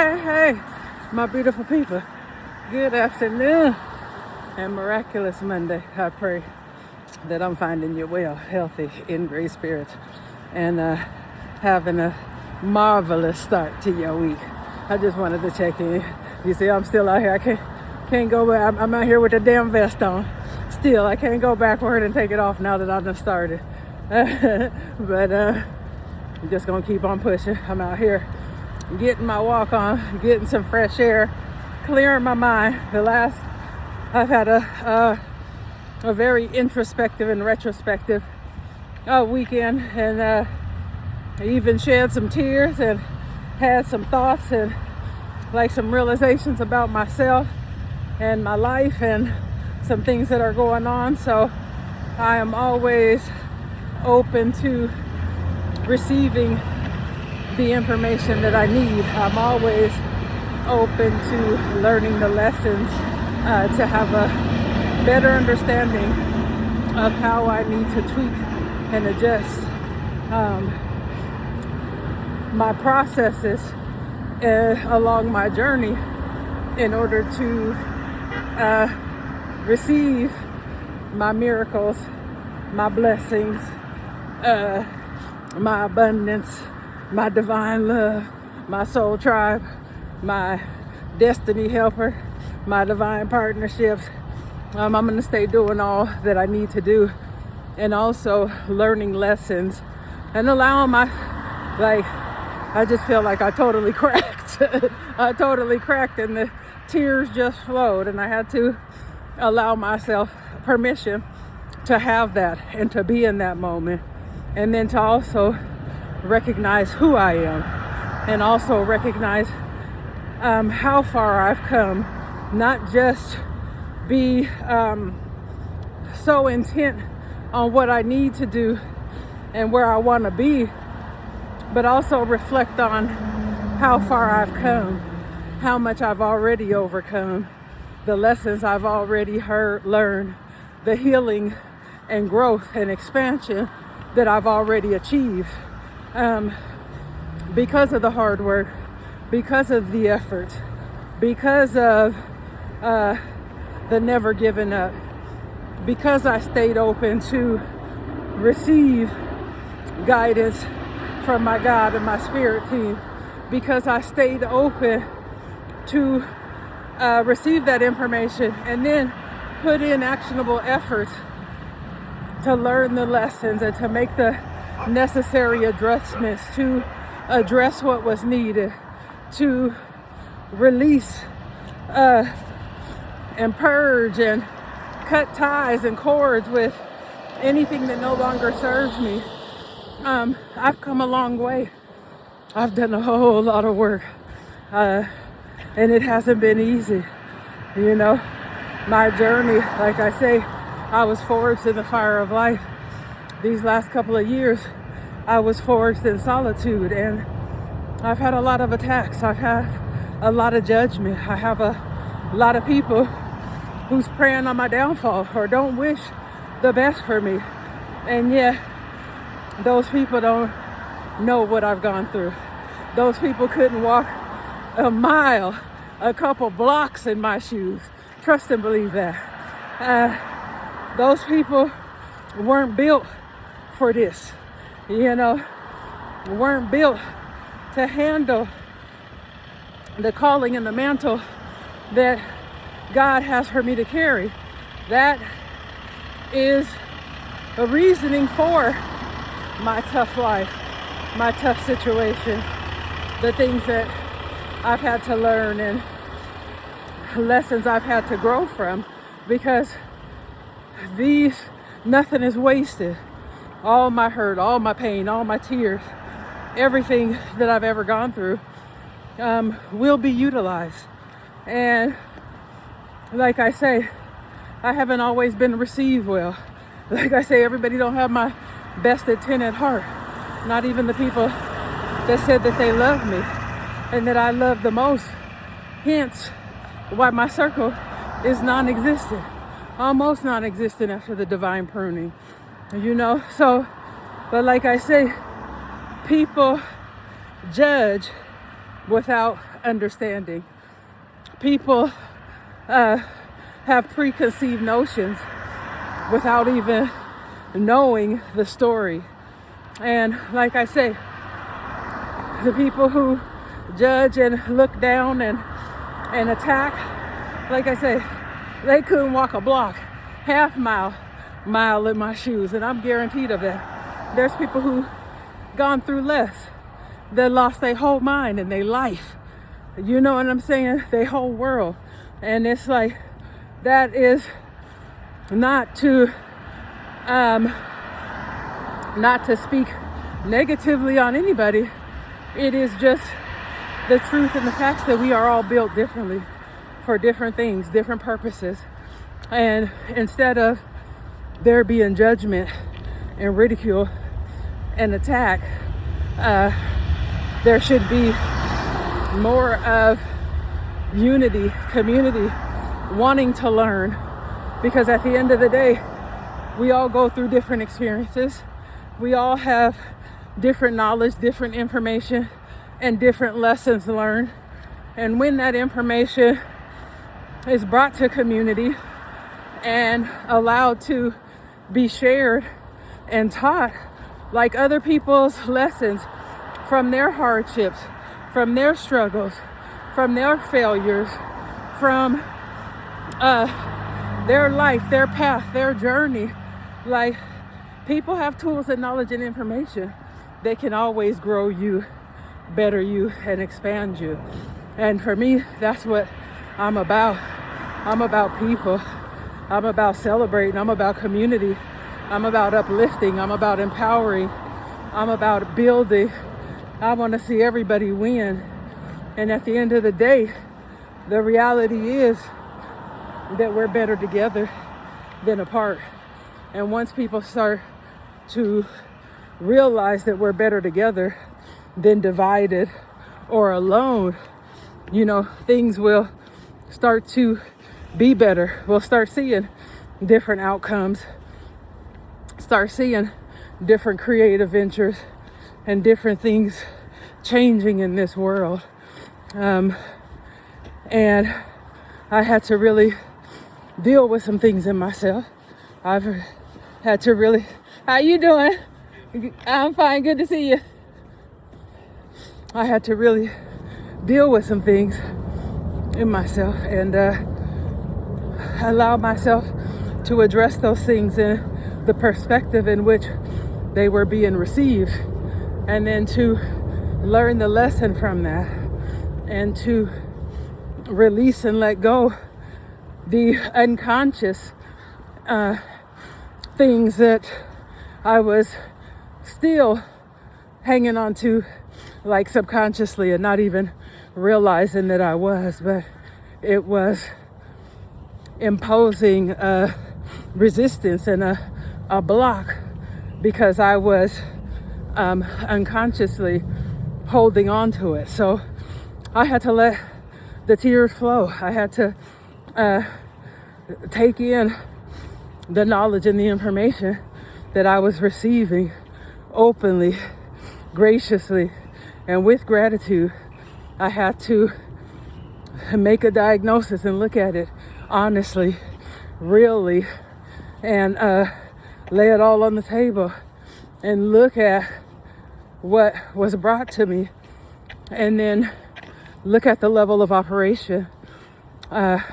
Hey, my beautiful people. Good afternoon and miraculous Monday. I pray that I'm finding you well, healthy, in great spirits, and having a marvelous start to your week. I just wanted to check in. You see, I'm still out here. I can't go back. I'm out here with the damn vest on. Still, I can't go backward and take it off now that I've just started. But I'm just gonna keep on pushing. I'm out here getting my walk on, getting some fresh air, clearing my mind. I've had a very introspective and retrospective weekend, and I even shed some tears and had some thoughts and like some realizations about myself and my life and some things that are going on. So I am always open to receiving the information that I need. I'm always open to learning the lessons to have a better understanding of how I need to tweak and adjust my processes along my journey in order to receive my miracles, my blessings, my abundance, my divine love, my soul tribe, my destiny helper, my divine partnerships. I'm going to stay doing all that I need to do, and also learning lessons and allowing I just feel like I totally cracked. I totally cracked, and the tears just flowed, and I had to allow myself permission to have that and to be in that moment, and then to also recognize who I am, and also recognize how far I've come. Not just be so intent on what I need to do and where I want to be, but also reflect on how far I've come, how much I've already overcome, the lessons I've already learned, the healing and growth and expansion that I've already achieved because of the hard work, because of the effort, because of the never giving up, because I stayed open to receive guidance from my God and my spirit team, because I stayed open to receive that information and then put in actionable efforts to learn the lessons and to make the necessary adjustments to address what was needed, to release and purge and cut ties and cords with anything that no longer serves me. I've come a long way. I've done a whole lot of work, and it hasn't been easy. You know, my journey, like I say, I was forged in the fire of life. These last couple of years, I was forged in solitude, and I've had a lot of attacks. I've had a lot of judgment. I have a lot of people who's praying on my downfall or don't wish the best for me. And yet, those people don't know what I've gone through. Those people couldn't walk a mile, a couple blocks in my shoes. Trust and believe that. Those people weren't built for this, weren't built to handle the calling and the mantle that God has for me to carry. That is a reasoning for my tough life, my tough situation, the things that I've had to learn and lessons I've had to grow from, because nothing is wasted. All my hurt, all my pain, all my tears, everything that I've ever gone through will be utilized. And like I say, I haven't always been received well. Like I say, everybody don't have my best intent at heart. Not even the people that said that they love me and that I love the most. Hence why my circle is non-existent, almost non-existent after the divine pruning. So, but like I say, people judge without understanding. People have preconceived notions without even knowing the story. And like I say, the people who judge and look down and attack, like I say, they couldn't walk a block, half mile in my shoes, and I'm guaranteed of that. There's people who gone through less, that lost their whole mind and their life. You know what I'm saying? Their whole world. And it's like, that is not to speak negatively on anybody. It is just the truth and the facts that we are all built differently for different things, different purposes. And instead of there being judgment and ridicule and attack, there should be more of unity, community, wanting to learn. Because at the end of the day, we all go through different experiences. We all have different knowledge, different information, and different lessons learned. And when that information is brought to community and allowed to be shared and taught, like other people's lessons from their hardships, from their struggles, from their failures, from their life, their path, their journey. Like, people have tools and knowledge and information that can always grow you, better you, and expand you. And for me, that's what I'm about. I'm about people. I'm about celebrating. I'm about community. I'm about uplifting. I'm about empowering. I'm about building. I want to see everybody win. And at the end of the day, the reality is that we're better together than apart. And once people start to realize that we're better together than divided or alone, you know, things will start to be better. We'll start seeing different outcomes, start seeing different creative ventures and different things changing in this world. And I had to really deal with some things in myself. I've had to really... How you doing? I'm fine. Good to see you. I had to really deal with some things in myself and allow myself to address those things in the perspective in which they were being received, and then to learn the lesson from that and to release and let go the unconscious things that I was still hanging on to, like subconsciously, and not even realizing that I was, but it was imposing a resistance and a block because I was unconsciously holding on to it. So I had to let the tears flow. I had to take in the knowledge and the information that I was receiving openly, graciously, and with gratitude. I had to make a diagnosis and look at it honestly, really, and lay it all on the table and look at what was brought to me, and then look at the level of operation that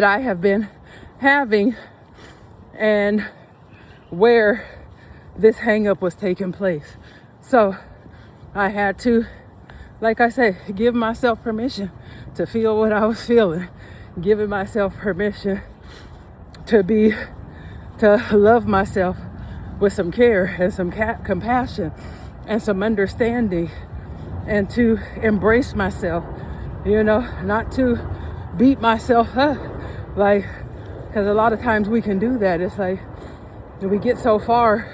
I have been having and where this hang-up was taking place. So I had to, like I say, give myself permission to feel what I was feeling, giving myself permission to love myself with some care and some compassion and some understanding, and to embrace myself, you know, not to beat myself up, like, because a lot of times we can do that. It's like we get so far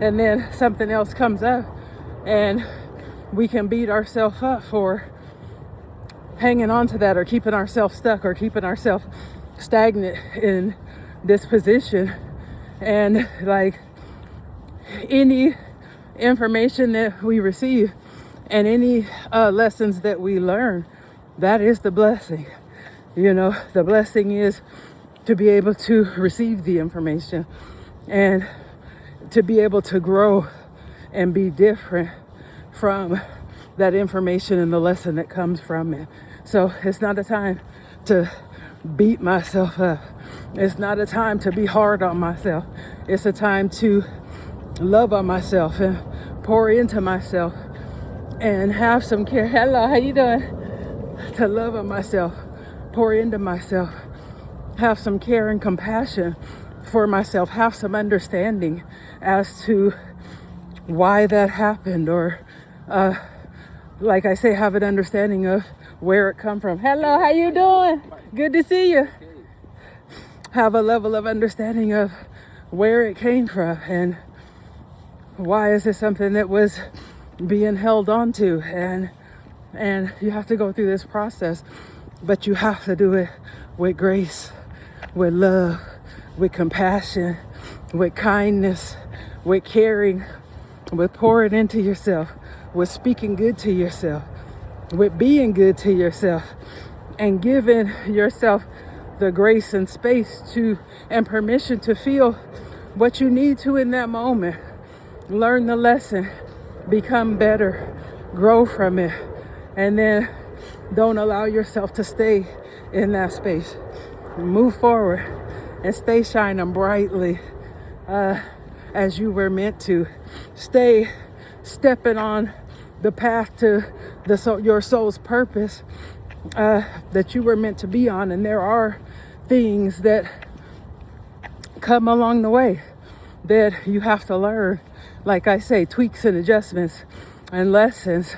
and then something else comes up and we can beat ourselves up for hanging on to that, or keeping ourselves stuck, or keeping ourselves stagnant in this position. And like any information that we receive And any lessons that we learn, that is the blessing. You know, the blessing is to be able to receive the information and to be able to grow and be different from that information and the lesson that comes from it. So it's not a time to beat myself up. It's not a time to be hard on myself. It's a time to love on myself and pour into myself and have some care. Hello, how you doing? To love on myself, pour into myself, have some care and compassion for myself, have some understanding as to why that happened, or like I say, have an understanding of where it come from. Hello, how you doing? Good to see you. Have a level of understanding of where it came from and why is it something that was being held on to, and you have to go through this process, but you have to do it with grace, with love, with compassion, with kindness, with caring, with pouring into yourself, with speaking good to yourself, with being good to yourself, and giving yourself the grace and space to and permission to feel what you need to in that moment. Learn the lesson, become better, grow from it, and then don't allow yourself to stay in that space. Move forward and stay shining brightly as you were meant to. Stay stepping on the path to your soul's purpose that you were meant to be on. And there are things that come along the way that you have to learn. Like I say, tweaks and adjustments and lessons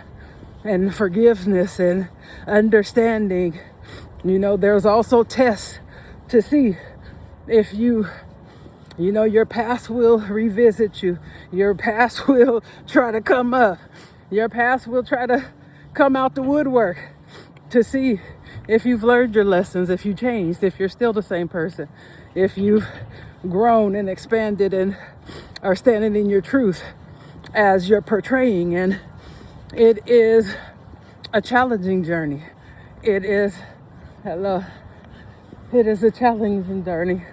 and forgiveness and understanding. You know, there's also tests to see if you know, your past will revisit you. Your past will try to come up. Your past will try to come out the woodwork to see if you've learned your lessons, if you changed, if you're still the same person, if you've grown and expanded and are standing in your truth as you're portraying. And it is a challenging journey. It is a challenging journey.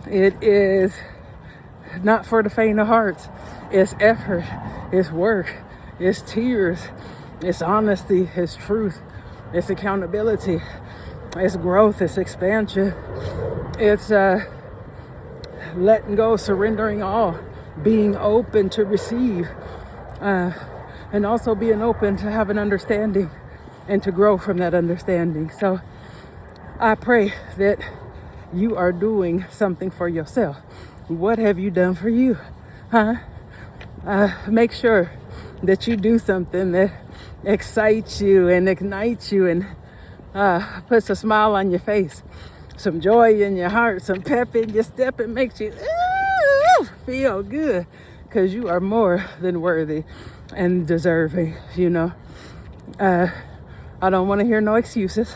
It is not for the faint of heart. It's effort, it's work, it's tears, it's honesty, it's truth, it's accountability, it's growth, it's expansion, it's letting go, surrendering all, being open to receive, and also being open to have an understanding and to grow from that understanding. So I pray that you are doing something for yourself. What have you done for you? Make sure that you do something that excites you and ignites you and puts a smile on your face, some joy in your heart, some pep in your step, and makes you feel good, because you are more than worthy and deserving. You know, I don't want to hear no excuses.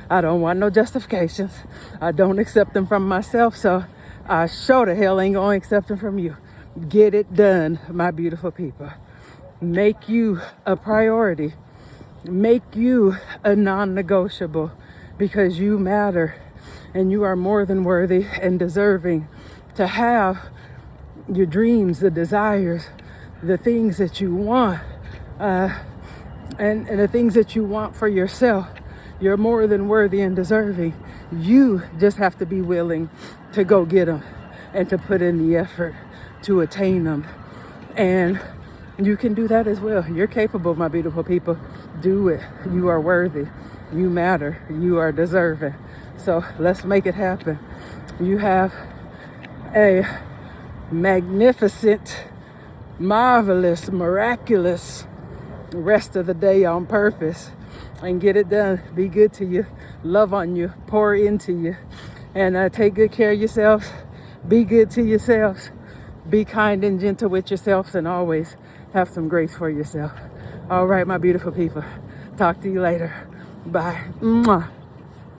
I don't want no justifications. I don't accept them from myself, so I sure the hell ain't gonna accept them from you. Get it done, my beautiful people. Make you a priority. Make you a non-negotiable, because you matter and you are more than worthy and deserving to have your dreams, the desires, the things that you want, and the things that you want for yourself. You're more than worthy and deserving. You just have to be willing to go get them and to put in the effort to attain them. And you can do that as well. You're capable, my beautiful people. Do it. You are worthy. You matter. You are deserving. So let's make it happen. You have a magnificent, marvelous, miraculous rest of the day on purpose, and get it done. Be good to you, love on you, pour into you, and take good care of yourselves. Be good to yourselves. Be kind and gentle with yourselves, and always have some grace for yourself. All right, my beautiful people. Talk to you later. Bye. Mwah.